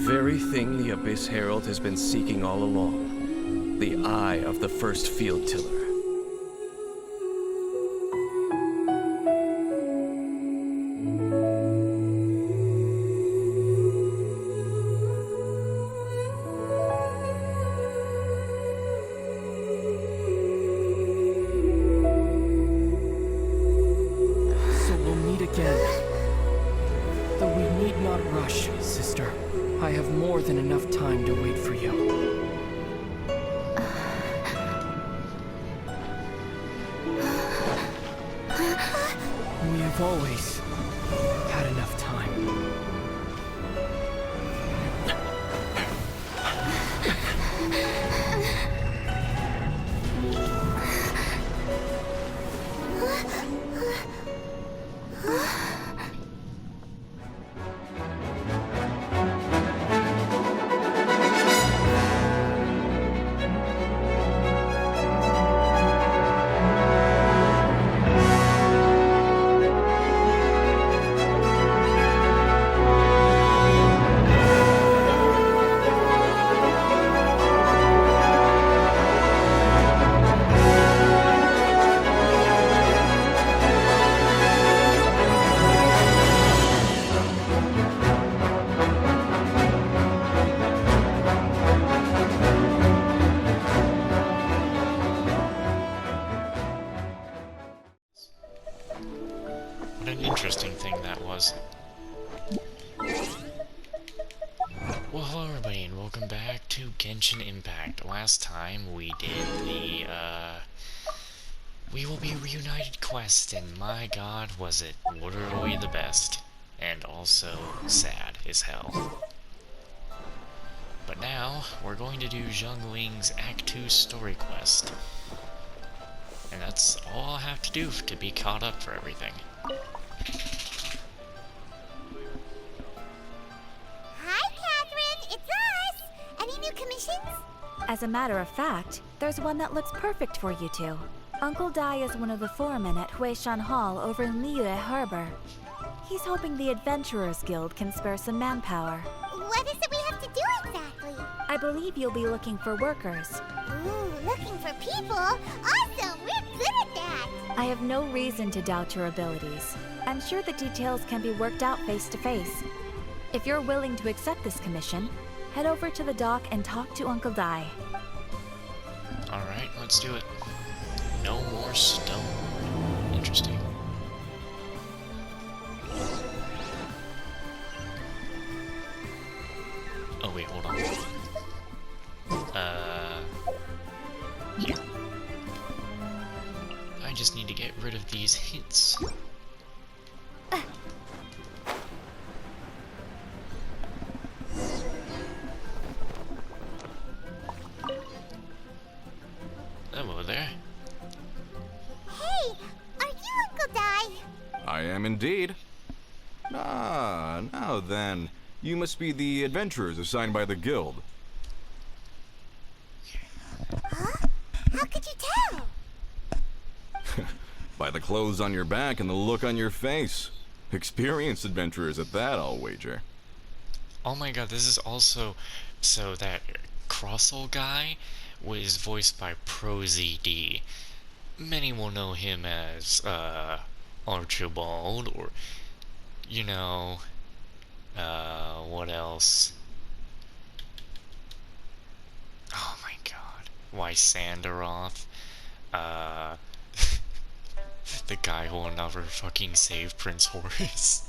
very thing the Abyss Herald has been seeking all along. The eye of the first field tiller. So we'll meet again. Though we need not rush, sister. I have more than enough time to wait for you. We have always had enough time. What an interesting thing that was. Well, hello everybody, and welcome back to Genshin Impact. Last time we did the, We Will Be Reunited quest, and my god, was it literally the best. And also sad as hell. But now, we're going to do Zhongli's Act 2 story quest. And that's all I'll have to do to be caught up for everything. Hi, Catherine! It's us! Any new commissions? As a matter of fact, there's one that looks perfect for you two. Uncle Dai is one of the foremen at Huishan Hall over in Liyue Harbor. He's hoping the Adventurers Guild can spare some manpower. What is it we have to do exactly? I believe you'll be looking for workers. Ooh, looking for people? Awesome! We're good at that! I have no reason to doubt your abilities. I'm sure the details can be worked out face to face. If you're willing to accept this commission, head over to the dock and talk to Uncle Dai. Alright, let's do it. No more stone. Interesting. Oh wait, hold on. Here. I just need to get rid of these hints. Hello there. Hey, are you Uncle Dai? I am indeed. Ah, now then. You must be the adventurers assigned by the guild. Huh? How could you tell? By the clothes on your back and the look on your face. Experienced adventurers at that, I'll wager. Oh my god, this is also... So that Crossel guy was voiced by ProZD. Many will know him as, Archibald, or, you know... what else? Oh my god. Why Sandaroth? The guy who will never fucking save Prince Horus.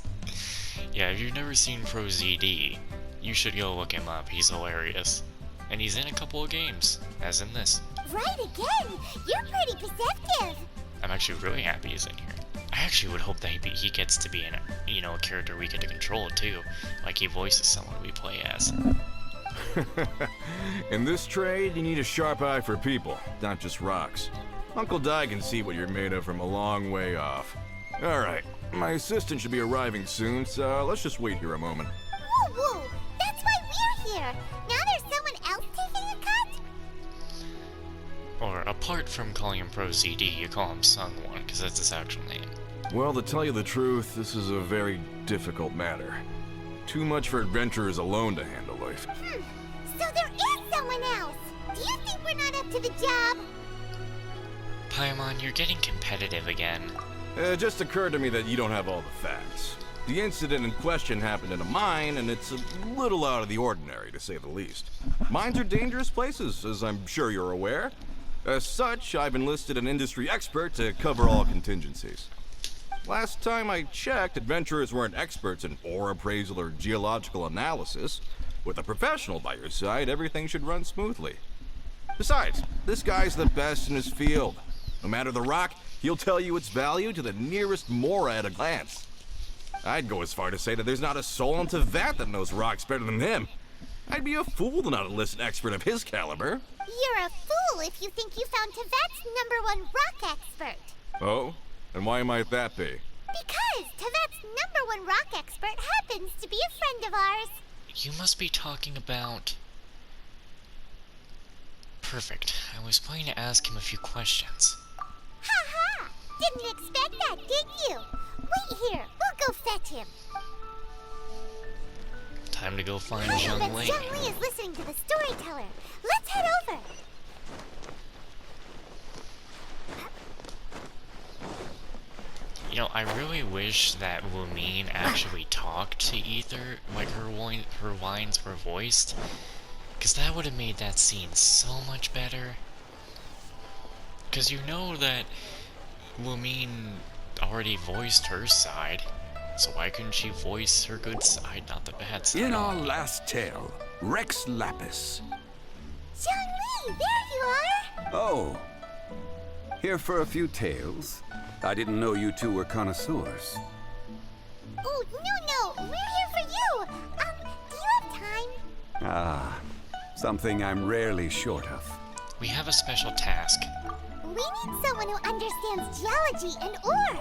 Yeah, if you've never seen ProZD, you should go look him up. He's hilarious. And he's in a couple of games, as in this. Right again! You're pretty perceptive! I'm actually really happy he's in here. I actually would hope that he gets to be in a character we get to control too, like he voices someone we play as. In this trade, you need a sharp eye for people, not just rocks. Uncle Dai can see what you're made of from a long way off. Alright, my assistant should be arriving soon, so let's just wait here a moment. Woo woo! That's why we're here! Now there's someone else taking a cut? Or apart from calling him ProZD, you call him Sungwon, because that's his actual name. Well, to tell you the truth, this is a very difficult matter. Too much for adventurers alone to handle life. So there is someone else. Do you think we're not up to the job? Paimon, you're getting competitive again. It just occurred to me that you don't have all the facts. The incident in question happened in a mine, and it's a little out of the ordinary, to say the least. Mines are dangerous places, as I'm sure you're aware. As such, I've enlisted an industry expert to cover all contingencies. Last time I checked, adventurers weren't experts in ore appraisal or geological analysis. With a professional by your side, everything should run smoothly. Besides, this guy's the best in his field. No matter the rock, he'll tell you its value to the nearest mora at a glance. I'd go as far to say that there's not a soul on Tevat that knows rocks better than him. I'd be a fool to not enlist an expert of his caliber. You're a fool if you think you found Tevat's #1 rock expert. Oh? And why might that be? Because Tevat's #1 rock expert happens to be a friend of ours. You must be talking about... Perfect. I was planning to ask him a few questions. Ha ha! Didn't expect that, did you? Wait here, we'll go fetch him. Time to go find But Zhongli. Zhongli is listening to the storyteller. Let's head over. You know, I really wish that Wumin actually talked to Ether, like her lines were voiced, because that would have made that scene so much better. Because you know that Wumin already voiced her side, so why couldn't she voice her good side, not the bad side? In our last tale, Rex Lapis. Zhongli, there you are. Oh, here for a few tales. I didn't know you two were connoisseurs. Oh, no, we're here for you. Do you have time? Ah, something I'm rarely short of. We have a special task. We need someone who understands geology and ore.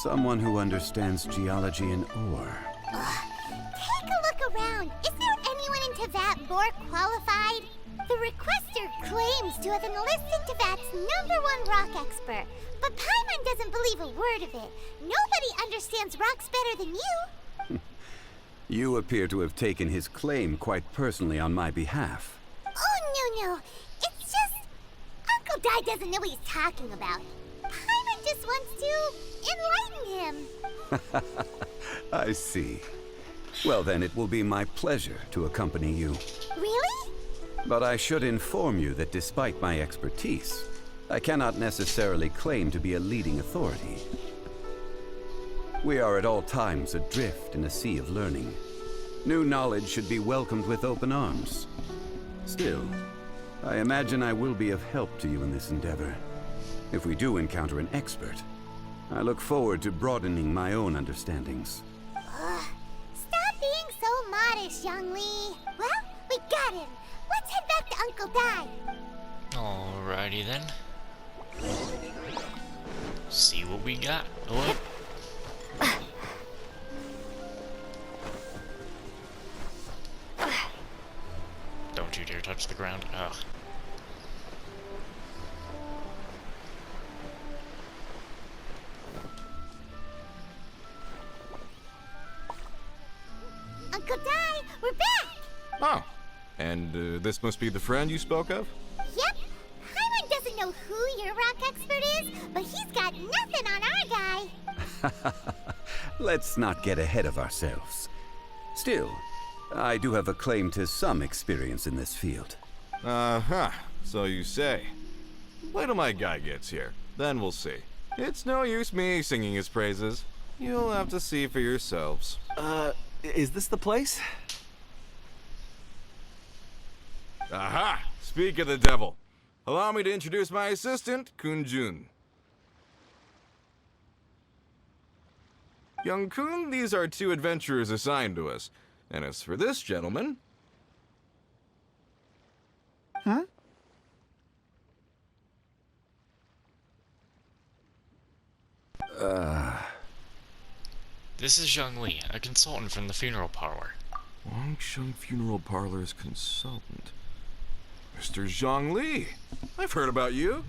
Someone who understands geology and ore. Take a look around. Is there anyone in Tevat more qualified? The requester claims to have enlisted Tevat's #1 rock expert, but Paimon doesn't believe a word of it. Nobody understands rocks better than you. You appear to have taken his claim quite personally on my behalf. Oh, no. It's just... Uncle Dai doesn't know what he's talking about. Paimon just wants to enlighten him. I see. Well then, it will be my pleasure to accompany you. Really? But I should inform you that despite my expertise, I cannot necessarily claim to be a leading authority. We are at all times adrift in a sea of learning. New knowledge should be welcomed with open arms. Still, I imagine I will be of help to you in this endeavor. If we do encounter an expert, I look forward to broadening my own understandings. Stop being so modest, Zhongli. Well, we got him. Let's head back to Uncle Dai. Alrighty then. See what we got. Oh, don't you dare touch the ground. Ugh. Uncle Dai, we're back. Oh. And this must be the friend you spoke of? Yep. Paimon doesn't know who your rock expert is, but he's got nothing on our guy. Let's not get ahead of ourselves. Still, I do have a claim to some experience in this field. Uh-huh. So you say. Wait till my guy gets here. Then we'll see. It's no use me singing his praises. You'll have to see for yourselves. Is this the place? Aha! Speak of the devil. Allow me to introduce my assistant, Kunjun. Young Kun, these are 2 adventurers assigned to us. And as for this gentleman... Huh? This is Zhongli, a consultant from the funeral parlor. Wangsheng Funeral Parlor's consultant. Mr. Zhongli, I've heard about you.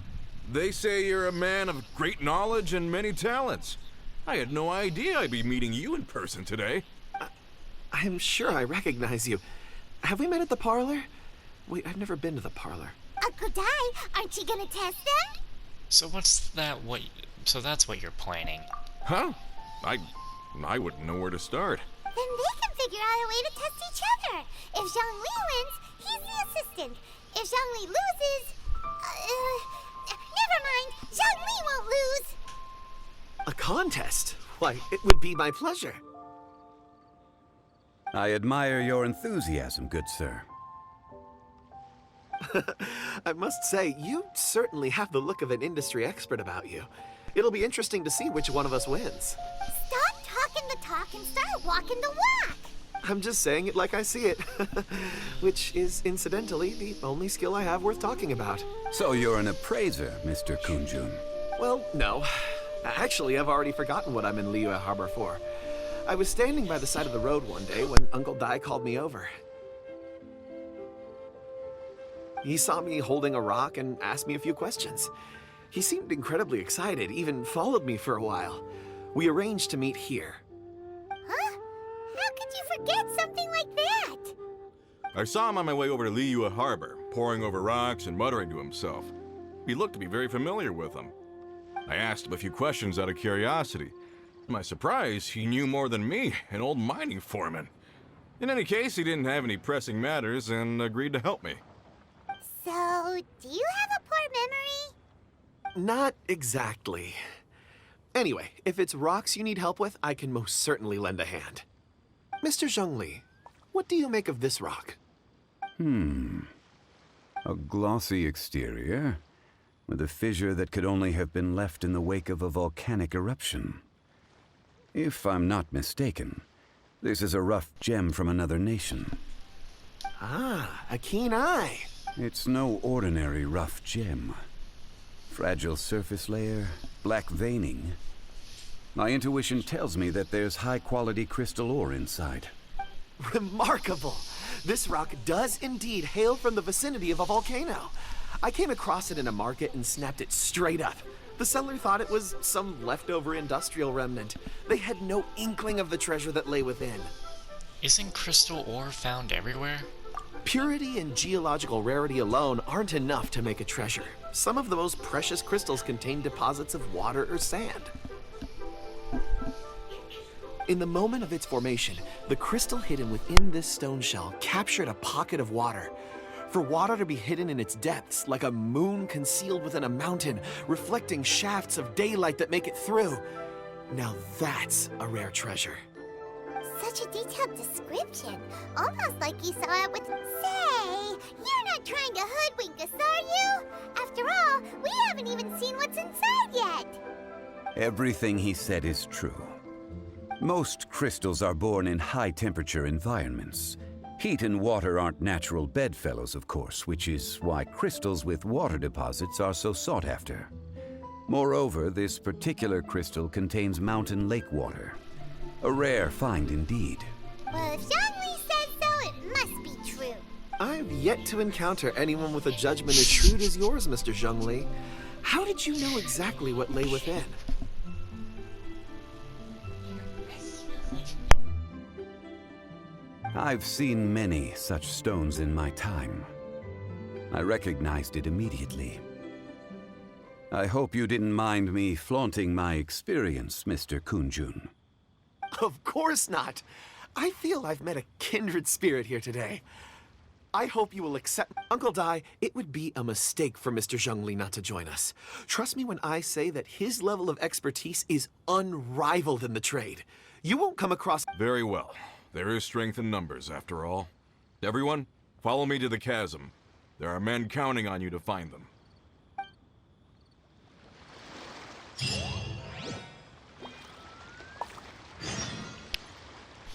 They say you're a man of great knowledge and many talents. I had no idea I'd be meeting you in person today. I'm sure I recognize you. Have we met at the parlor? Wait, I've never been to the parlor. Uncle Dai, aren't you gonna test them? So so that's what you're planning. Huh? I wouldn't know where to start. Then they can figure out a way to test each other. If Zhongli wins, he's the assistant. If Zhongli loses... never mind. Zhongli won't lose. A contest? Why, it would be my pleasure. I admire your enthusiasm, good sir. I must say, you certainly have the look of an industry expert about you. It'll be interesting to see which one of us wins. Stop talking the talk and start walking the walk. I'm just saying it like I see it. Which is, incidentally, the only skill I have worth talking about. So you're an appraiser, Mr. Kunjun. Well, no. Actually, I've already forgotten what I'm in Liyue Harbor for. I was standing by the side of the road one day when Uncle Dai called me over. He saw me holding a rock and asked me a few questions. He seemed incredibly excited, even followed me for a while. We arranged to meet here. Huh? How could you forget something like that? I saw him on my way over to Liyue Harbor, poring over rocks and muttering to himself. He looked to be very familiar with them. I asked him a few questions out of curiosity. To my surprise, he knew more than me, an old mining foreman. In any case, he didn't have any pressing matters and agreed to help me. So, do you have a poor memory? Not exactly. Anyway, if it's rocks you need help with, I can most certainly lend a hand. Mr. Zhongli, what do you make of this rock? A glossy exterior, with a fissure that could only have been left in the wake of a volcanic eruption. If I'm not mistaken, this is a rough gem from another nation. Ah, a keen eye. It's no ordinary rough gem. Fragile surface layer, black veining. My intuition tells me that there's high-quality crystal ore inside. Remarkable! This rock does indeed hail from the vicinity of a volcano. I came across it in a market and snapped it straight up. The seller thought it was some leftover industrial remnant. They had no inkling of the treasure that lay within. Isn't crystal ore found everywhere? Purity and geological rarity alone aren't enough to make a treasure. Some of the most precious crystals contain deposits of water or sand. In the moment of its formation, the crystal hidden within this stone shell captured a pocket of water. For water to be hidden in its depths, like a moon concealed within a mountain, reflecting shafts of daylight that make it through. Now that's a rare treasure. Such a detailed description. Almost like you saw it with... Say, you're not trying to hoodwink us, are you? After all, we haven't even seen what's inside yet. Everything he said is true. Most crystals are born in high-temperature environments. Heat and water aren't natural bedfellows, of course, which is why crystals with water deposits are so sought after. Moreover, this particular crystal contains mountain lake water. A rare find indeed. Well, if Zhongli says so, it must be true. I've yet to encounter anyone with a judgment as shrewd as yours, Mr. Zhongli. How did you know exactly what lay within? I've seen many such stones in my time. I recognized it immediately. I hope you didn't mind me flaunting my experience, Mr. Kunjun. Of course not. I feel I've met a kindred spirit here today. I hope you will accept... Uncle Dai, it would be a mistake for Mr. Zhongli not to join us. Trust me when I say that his level of expertise is unrivaled in the trade. You won't come across... Very well. There is strength in numbers, after all. Everyone, follow me to the chasm. There are men counting on you to find them.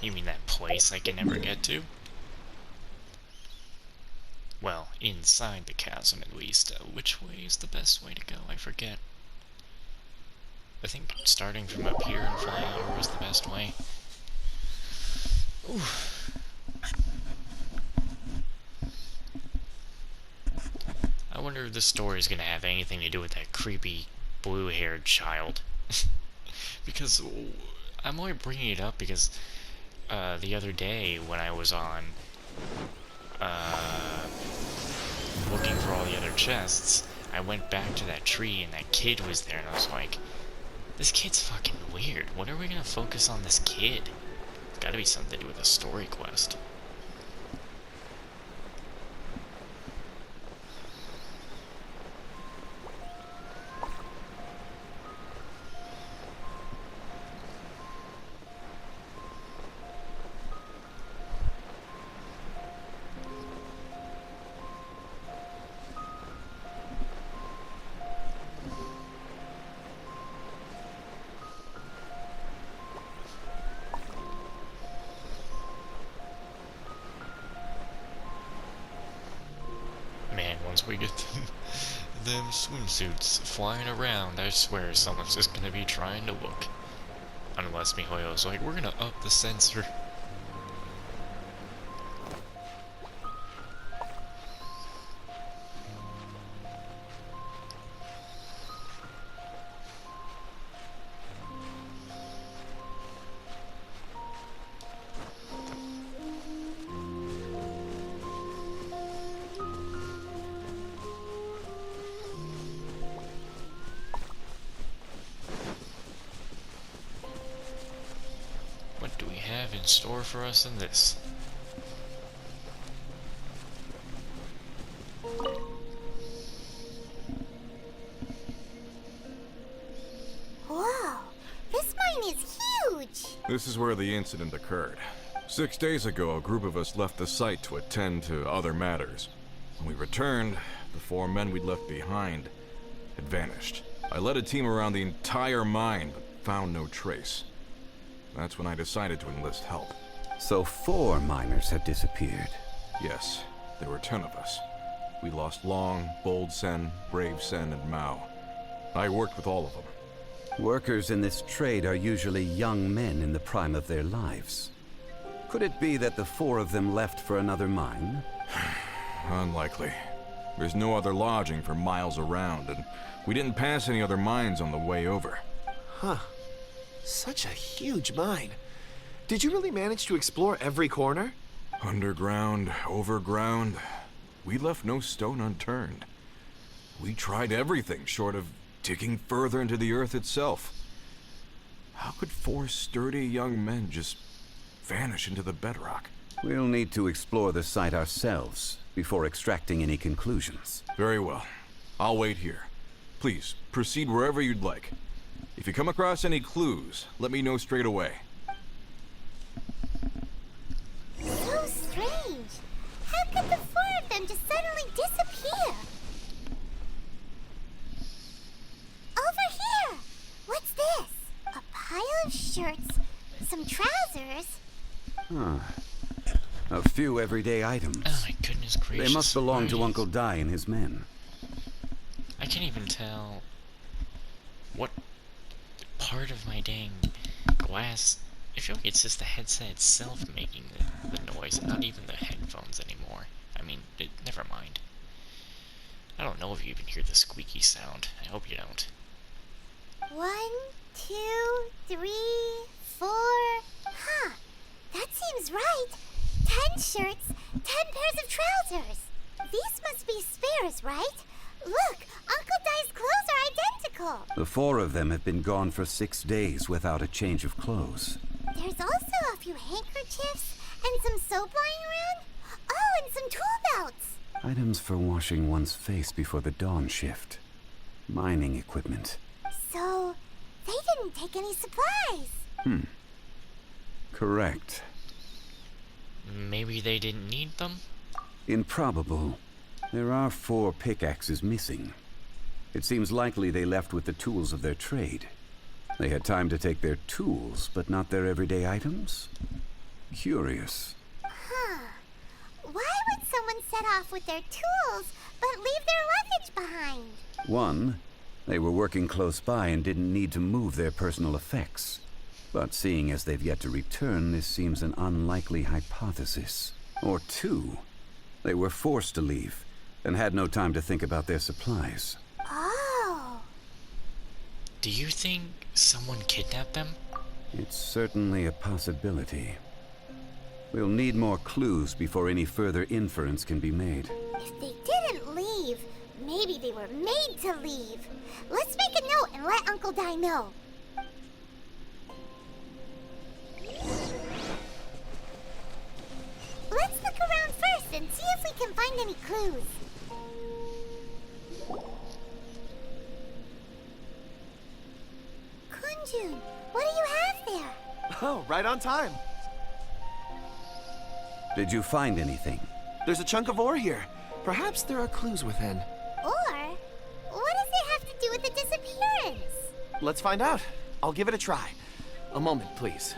You mean that place I can never get to? Well, inside the chasm at least. Which way is the best way to go? I forget. I think starting from up here and flying over is the best way. Ooh. I wonder if this story is going to have anything to do with that creepy blue-haired child. Because I'm only bringing it up because the other day when I was on, looking for all the other chests, I went back to that tree and that kid was there, and I was like, this kid's fucking weird. When are we gonna focus on this kid? It's gotta be something to do with a story quest. Once we get them swimsuits flying around, I swear someone's just gonna be trying to look. Unless MiHoYo's like, we're gonna up the sensor. What do we have in store for us in this? Whoa, this mine is huge! This is where the incident occurred. 6 days ago, a group of us left the site to attend to other matters. When we returned, the 4 men we'd left behind had vanished. I led a team around the entire mine, but found no trace. That's when I decided to enlist help. So 4 miners have disappeared. Yes, there were 10 of us. We lost Long, Bold Sen, Brave Sen, and Mao. I worked with all of them. Workers in this trade are usually young men in the prime of their lives. Could it be that the 4 of them left for another mine? Unlikely. There's no other lodging for miles around, and we didn't pass any other mines on the way over. Huh. Such a huge mine. Did you really manage to explore every corner? Underground, overground. We left no stone unturned. We tried everything short of digging further into the earth itself. How could 4 sturdy young men just vanish into the bedrock? We'll need to explore the site ourselves before extracting any conclusions. Very well. I'll wait here. Please, proceed wherever you'd like. If you come across any clues, let me know straight away. So strange. How could the 4 of them just suddenly disappear? Over here! What's this? A pile of shirts, some trousers. A few everyday items. Oh my goodness gracious. They must belong to Christ. Uncle Dai and his men. I can't even tell what part of my dang glass. I feel like it's just the headset itself making the noise, and not even the headphones anymore. I mean, never mind. I don't know if you even hear the squeaky sound. I hope you don't. 1, 2, 3, 4. Huh. That seems right. 10 shirts, 10 pairs of trousers. These must be spares, right? Look, Uncle Dai's clothes are identical. The 4 of them have been gone for 6 days without a change of clothes. There's also a few handkerchiefs and some soap lying around. Oh, and some tool belts. Items for washing one's face before the dawn shift. Mining equipment. So, they didn't take any supplies. Correct. Maybe they didn't need them? Improbable. There are 4 pickaxes missing. It seems likely they left with the tools of their trade. They had time to take their tools, but not their everyday items? Curious. Huh. Why would someone set off with their tools, but leave their luggage behind? 1, they were working close by and didn't need to move their personal effects. But seeing as they've yet to return, this seems an unlikely hypothesis. Or 2, they were forced to leave and had no time to think about their supplies. Oh. Do you think someone kidnapped them? It's certainly a possibility. We'll need more clues before any further inference can be made. If they didn't leave, maybe they were made to leave. Let's make a note and let Uncle Dai know. Let's look around first and see if we can find any clues. Kunjun, what do you have there? Oh, right on time. Did you find anything? There's a chunk of ore here. Perhaps there are clues within. Or, what does it have to do with the disappearance? Let's find out. I'll give it a try. A moment, please.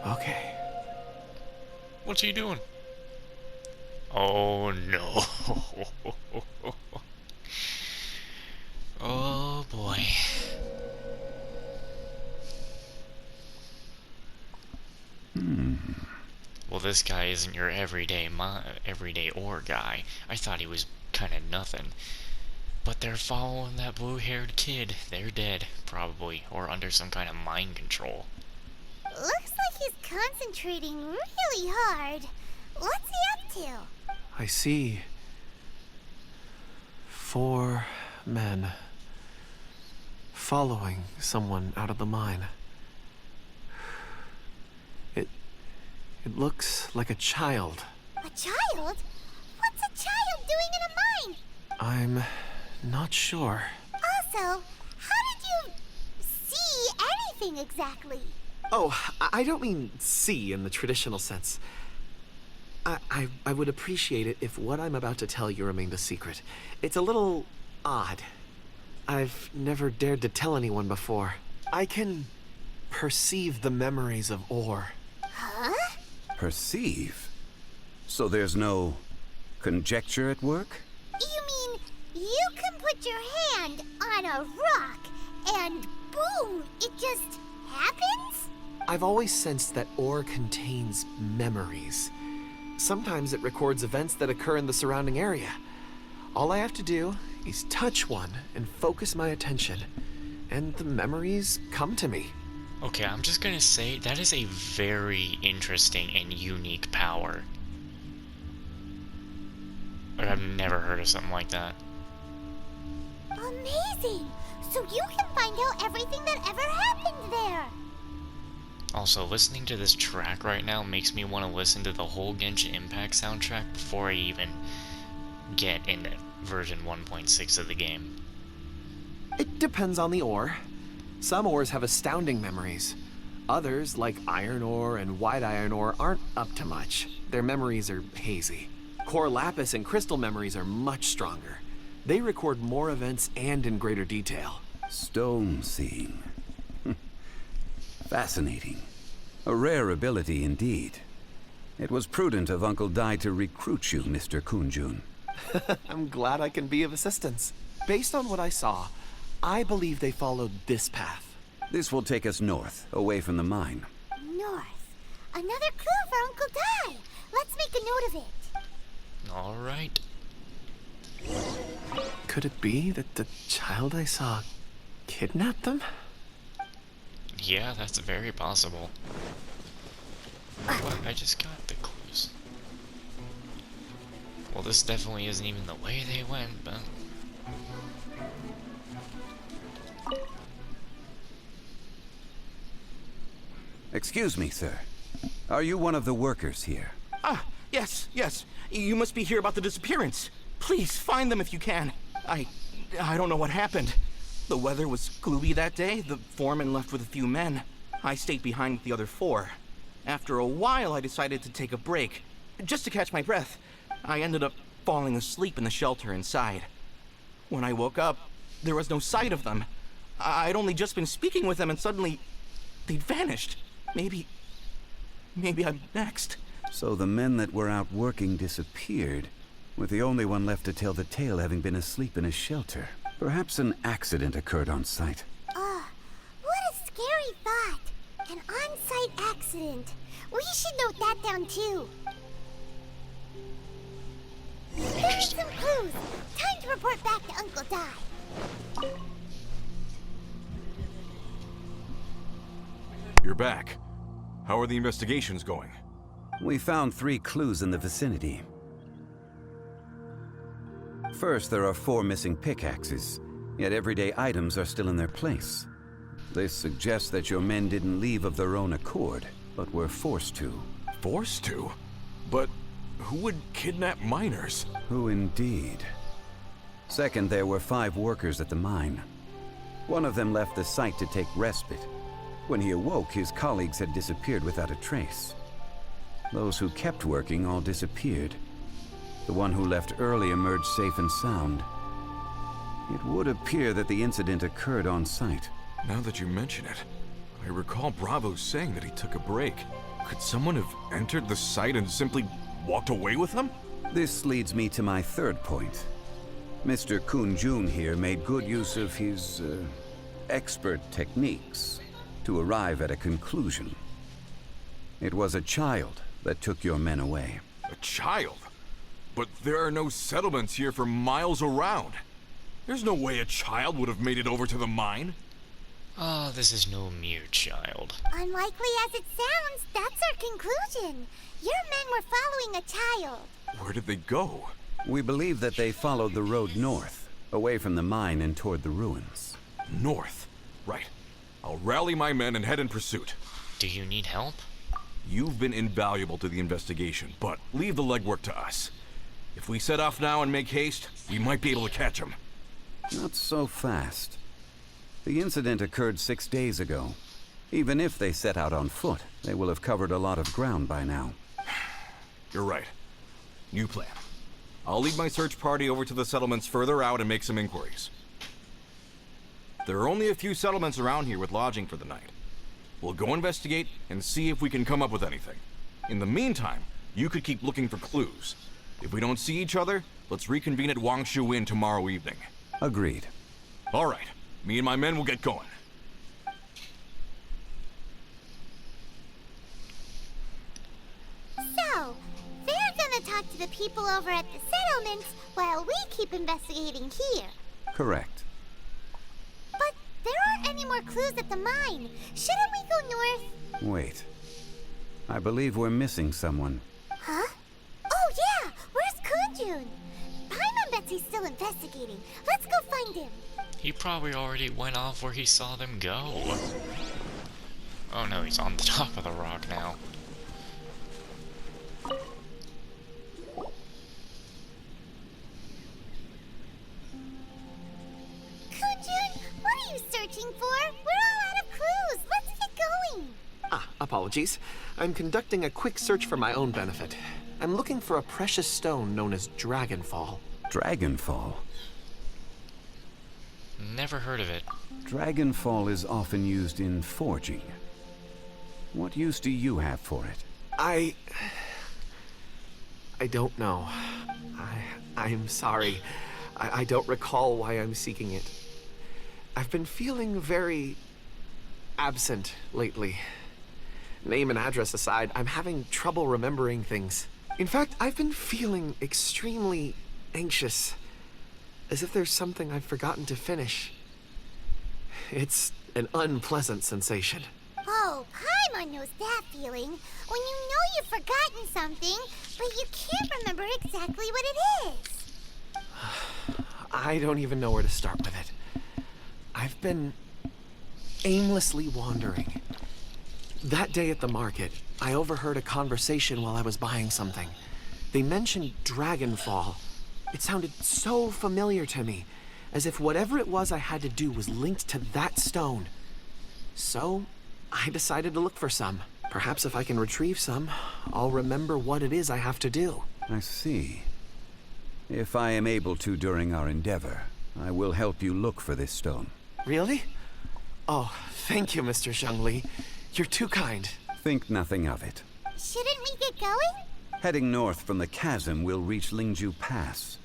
Okay. What's he doing? Oh no. Oh boy. Well, this guy isn't your everyday ore guy. I thought he was kind of nothing. But they're following that blue-haired kid. They're dead, probably, or under some kind of mind control. Looks like he's concentrating really hard. What's he up to? I see 4 men following someone out of the mine. It looks like a child. A child? What's a child doing in a mine? I'm not sure. Also, how did you see anything exactly? Oh, I don't mean see in the traditional sense. I would appreciate it if what I'm about to tell you remained a secret. It's a little odd. I've never dared to tell anyone before. I can perceive the memories of ore. Huh? Perceive? So there's no conjecture at work? You mean you can put your hand on a rock and boom, it just happens? I've always sensed that ore contains memories. Sometimes it records events that occur in the surrounding area. All I have to do is touch one and focus my attention, and the memories come to me. Okay, I'm just gonna say, that is a very interesting and unique power. Like, I've never heard of something like that. Amazing! So you can find out everything that ever happened there! Also, listening to this track right now makes me want to listen to the whole Genshin Impact soundtrack before I even get into version 1.6 of the game. It depends on the ore. Some ores have astounding memories. Others, like iron ore and white iron ore, aren't up to much. Their memories are hazy. Core lapis and crystal memories are much stronger. They record more events and in greater detail. Stone seeing. Fascinating. A rare ability indeed. It was prudent of Uncle Dai to recruit you, Mr. Kunjun. I'm glad I can be of assistance. Based on what I saw, I believe they followed this path. This will take us north, away from the mine. North. Another clue for Uncle Dai. Let's make a note of it. Alright. Could it be that the child I saw kidnapped them? Yeah, that's very possible. But I just got the clues. Well, this definitely isn't even the way they went, but... Excuse me, sir. Are you one of the workers here? Ah, yes. You must be here about the disappearance. Please, find them if you can. I don't know what happened. The weather was gloomy that day. The foreman left with a few men. I stayed behind with the other 4. After a while, I decided to take a break, just to catch my breath. I ended up falling asleep in the shelter inside. When I woke up, there was no sight of them. I'd only just been speaking with them and suddenly they'd vanished. Maybe I'm next. So the men that were out working disappeared, with the only one left to tell the tale having been asleep in a shelter. Perhaps an accident occurred on site. What a scary thought. An on-site accident. We should note that down too. There's some clues. Time to report back to Uncle Dai. You're back. How are the investigations going? We found 3 clues in the vicinity. First, there are 4 missing pickaxes, yet everyday items are still in their place. This suggests that your men didn't leave of their own accord, but were forced to. Forced to? But who would kidnap miners? Who indeed? Second, there were 5 workers at the mine. One of them left the site to take respite. When he awoke, his colleagues had disappeared without a trace. Those who kept working all disappeared. The one who left early emerged safe and sound. It would appear that the incident occurred on site. Now that you mention it, I recall Bravo saying that he took a break. Could someone have entered the site and simply walked away with him? This leads me to my third point. Mr. Kun-jun here made good use of his, expert techniques to arrive at a conclusion. It was a child that took your men away. A child? But there are no settlements here for miles around. There's no way a child would have made it over to the mine. Oh, this is no mere child. Unlikely as it sounds, that's our conclusion. Your men were following a child. Where did they go? We believe that they followed the road north, away from the mine and toward the ruins. North? Right. I'll rally my men and head in pursuit. Do you need help? You've been invaluable to the investigation, but leave the legwork to us. If we set off now and make haste, we might be able to catch them. Not so fast. The incident occurred 6 days ago. Even if they set out on foot, they will have covered a lot of ground by now. You're right. New plan. I'll lead my search party over to the settlements further out and make some inquiries. There are only a few settlements around here with lodging for the night. We'll go investigate and see if we can come up with anything. In the meantime, you could keep looking for clues. If we don't see each other, let's reconvene at Wangshu Inn tomorrow evening. Agreed. All right. Me and my men will get going. So, they're gonna talk to the people over at the settlements while we keep investigating here. Correct. But there aren't any more clues at the mine. Shouldn't we go north? Wait. I believe we're missing someone. Huh? Oh yeah! Where's Kunjun? Paimon bets he's still investigating. Let's go find him. He probably already went off where he saw them go. Oh no, he's on the top of the rock now. Kunjun, what are you searching for? We're all out of clues. Let's get going. Apologies. I'm conducting a quick search for my own benefit. I'm looking for a precious stone known as Dragonfall. Dragonfall? Never heard of it. Dragonfall is often used in forging. What use do you have for it? I don't know. I'm sorry. I don't recall why I'm seeking it. I've been feeling very absent lately. Name and address aside, I'm having trouble remembering things. In fact, I've been feeling extremely anxious, as if there's something I've forgotten to finish. It's an unpleasant sensation. Oh, Paimon knows that feeling. When you know you've forgotten something, but you can't remember exactly what it is. I don't even know where to start with it. I've been aimlessly wandering. That day at the market, I overheard a conversation while I was buying something. They mentioned Dragonfall. It sounded so familiar to me, as if whatever it was I had to do was linked to that stone. So, I decided to look for some. Perhaps if I can retrieve some, I'll remember what it is I have to do. I see. If I am able to during our endeavor, I will help you look for this stone. Really? Oh, thank you, Mr. Zhongli. You're too kind. Think nothing of it. Shouldn't we get going? Heading north from the chasm, we'll reach Lingju Pass.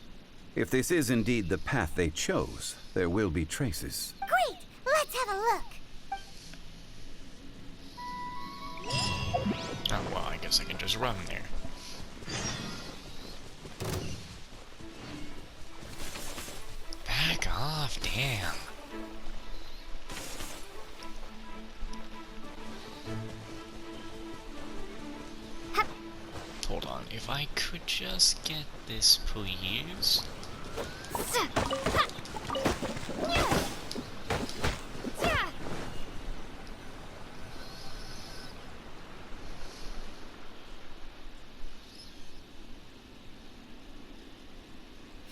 If this is indeed the path they chose, there will be traces. Great! Let's have a look. Oh well, I guess I can just run there. Back off, damn. if I could just get this, please.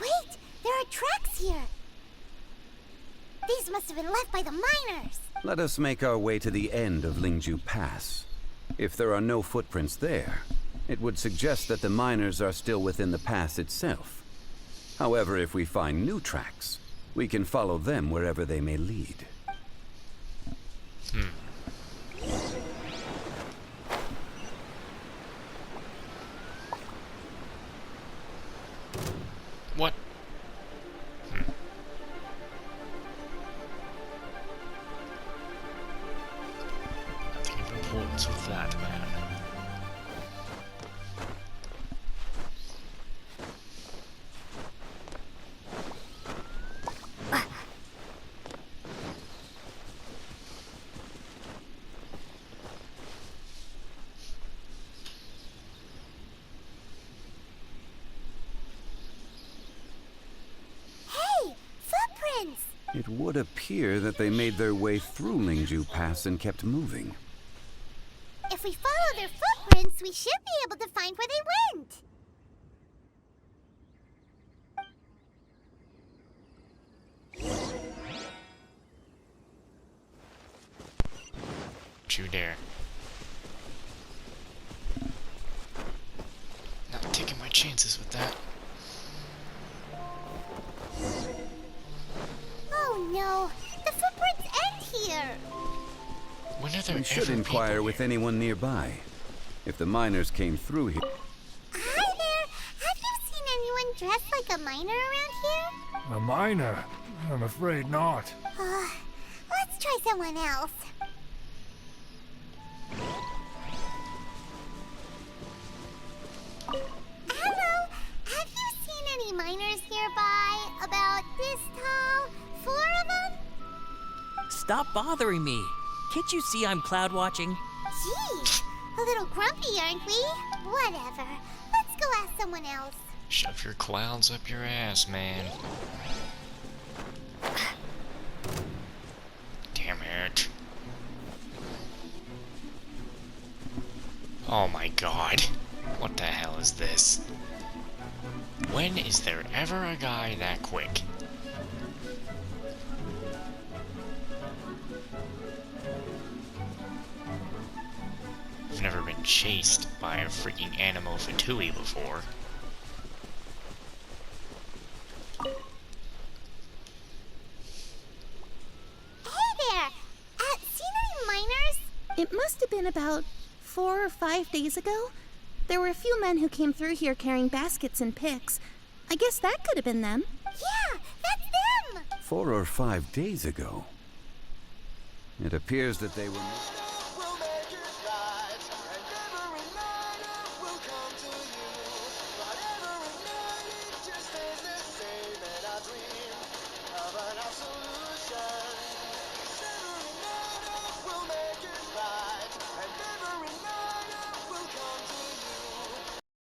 Wait, there are tracks here. These must have been left by the miners. Let us make our way to the end of Lingju Pass. If there are no footprints there, it would suggest that the miners are still within the pass itself. However, if we find new tracks, we can follow them wherever they may lead. What? Nothing of importance with that, man. Hey, footprints! It would appear that they made their way through Lingju Pass and kept moving. If we follow their footprints, we should be able to find where they went. Don't you dare. Not taking my chances with that. Oh no, the footprints end here. When are there We should ever inquire people with here? anyone nearby. If the miners came through here... Hi there, have you seen anyone dressed like a miner around here? A miner? I'm afraid not. Let's try someone else. Hello, have you seen any miners nearby? About this tall? 4 of them? Stop bothering me. Can't you see I'm cloud watching? Gee, a little grumpy, aren't we? Whatever. Let's go ask someone else. Shove your clouds up your ass, man. Damn it. Oh my god. What the hell is this? When is there ever a guy that quick? I've never been chased by a freaking Animo Fatui before. Hey there! Seen any miners? It must have been about 4 or 5 days ago. There were a few men who came through here carrying baskets and picks. I guess that could have been them. Yeah, that's them! 4 or 5 days ago. It appears that they were...